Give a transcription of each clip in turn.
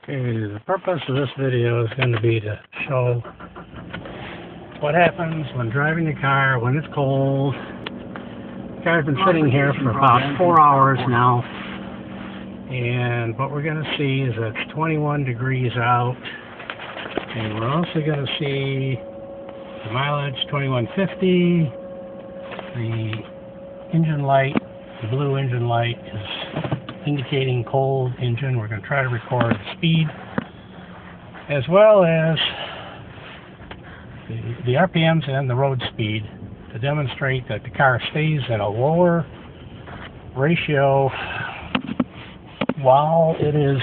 Okay, the purpose of this video is going to be to show what happens when driving the car when it's cold. The car's been sitting here for about 4 hours now, and what we're going to see is that it's 21 degrees out, and we're also going to see the mileage 2150. The engine light, the blue engine light, is indicating cold engine. We're going to try to record the speed as well as the RPMs and the road speed to demonstrate that the car stays at a lower ratio while it is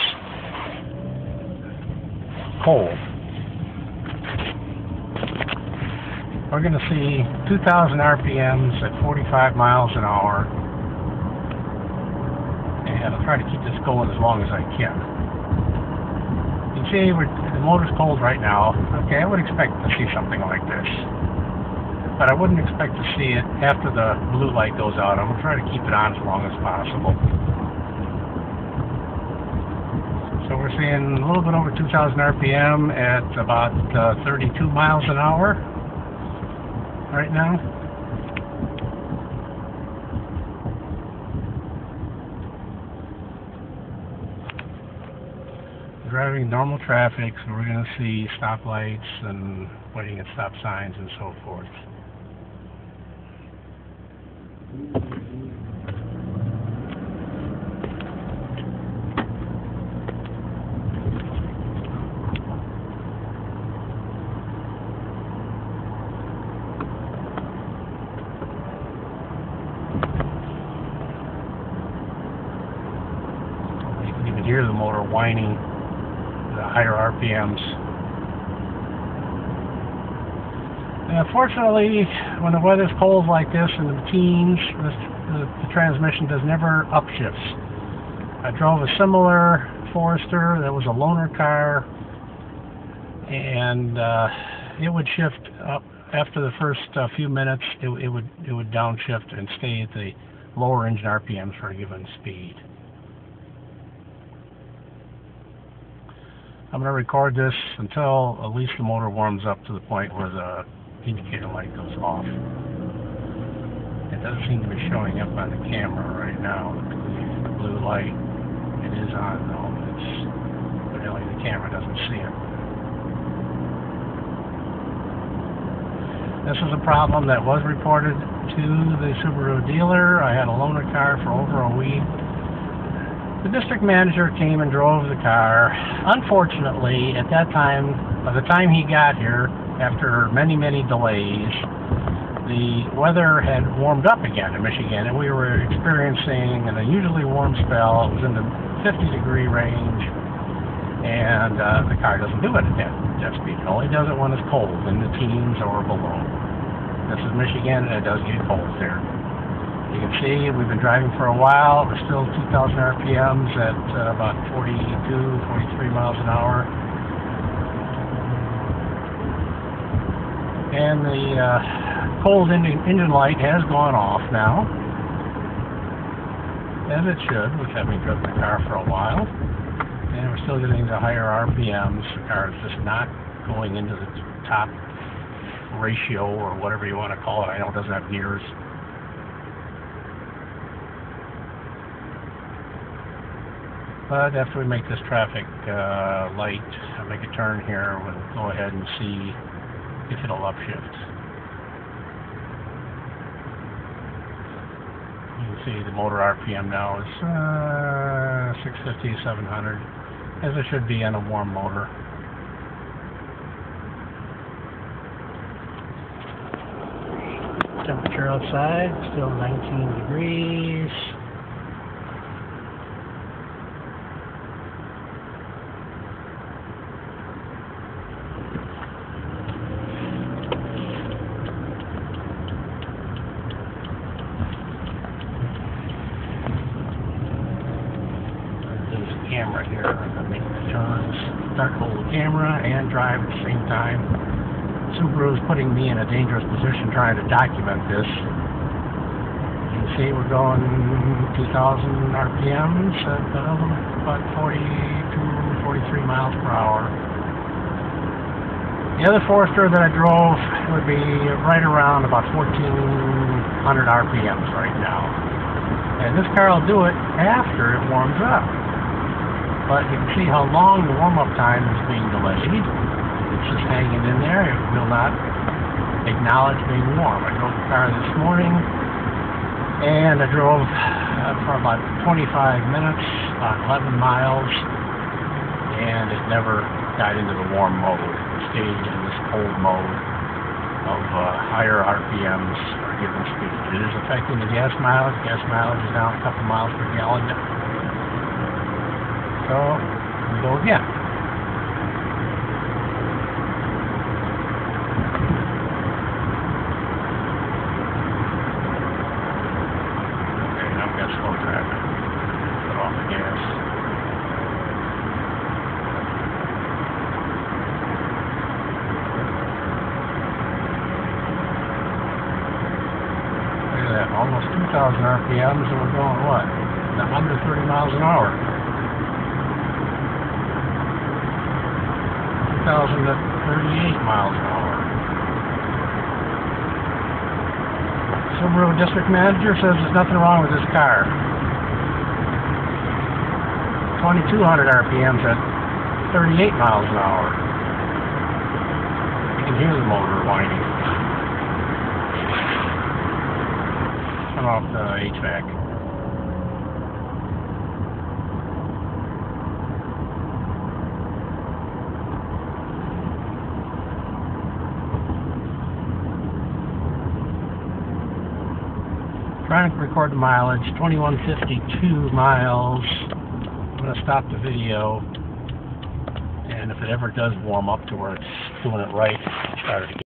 cold. We're going to see 2,000 RPMs at 45 miles an hour. And I'll try to keep this going as long as I can. You can see the motor's cold right now. Okay, I would expect to see something like this. But I wouldn't expect to see it after the blue light goes out. I'm going to try to keep it on as long as possible. So we're seeing a little bit over 2,000 RPM at about 32 miles an hour right now. Driving normal traffic, so we're going to see stoplights and waiting at stop signs and so forth. You can even hear the motor whining. The higher RPMs. And unfortunately, when the weather's cold like this in the teens, the transmission does never upshifts. I drove a similar Forester that was a loaner car, and it would shift up after the first few minutes. It would downshift and stay at the lower engine RPMs for a given speed. I'm going to record this until at least the motor warms up to the point where the indicator light goes off. It doesn't seem to be showing up on the camera right now. The blue light, it is on though. Evidently the camera doesn't see it. This is a problem that was reported to the Subaru dealer. I had a loaner car for over a week. The district manager came and drove the car. Unfortunately, at that time, by the time he got here, after many, many delays, the weather had warmed up again in Michigan, and we were experiencing an unusually warm spell. It was in the 50-degree range, and the car doesn't do it at that speed. It only does it when it's cold, in the teens or below. This is Michigan, and it does get cold there. You can see we've been driving for a while. We're still 2,000 RPMs at about 42, 43 miles an hour. And the cold engine light has gone off now, as it should, with having driven the car for a while. And we're still getting the higher RPMs. The car is just not going into the top ratio, or whatever you want to call it. I know it doesn't have gears. But after we make this traffic light, I'll make a turn here, we'll go ahead and see if it'll upshift. You can see the motor RPM now is 650, 700, as it should be on a warm motor. Temperature outside, still 19 degrees. Camera here. I'm going to make the turns, start hold the camera and drive at the same time. Subaru is putting me in a dangerous position trying to document this. You can see we're going 2,000 RPMs at about 42, 43 23 miles per hour. The other Forester that I drove would be right around about 1,400 RPMs right now. And this car will do it after it warms up. But you can see how long the warm-up time is being delayed. It's just hanging in there. It will not acknowledge being warm. I drove the car this morning, and I drove for about 25 minutes, 11 miles, and it never got into the warm mode. It stayed in this cold mode of higher RPMs or given speed. It is affecting the gas mileage. Gas mileage is down a couple miles per gallon. So, we go again. Okay, now we've got slow traffic. Put off the gas. Look at that, almost 2,000 RPMs, and we're going what? Under 30 miles an hour. 2,000 at 38 miles an hour. Subaru district manager says there's nothing wrong with this car. 2,200 RPMs at 38 miles an hour. You can hear the motor whining. Turn off the HVAC. Trying to record the mileage, 2152 miles. I'm going to stop the video, and if it ever does warm up to where it's doing it right, start it again.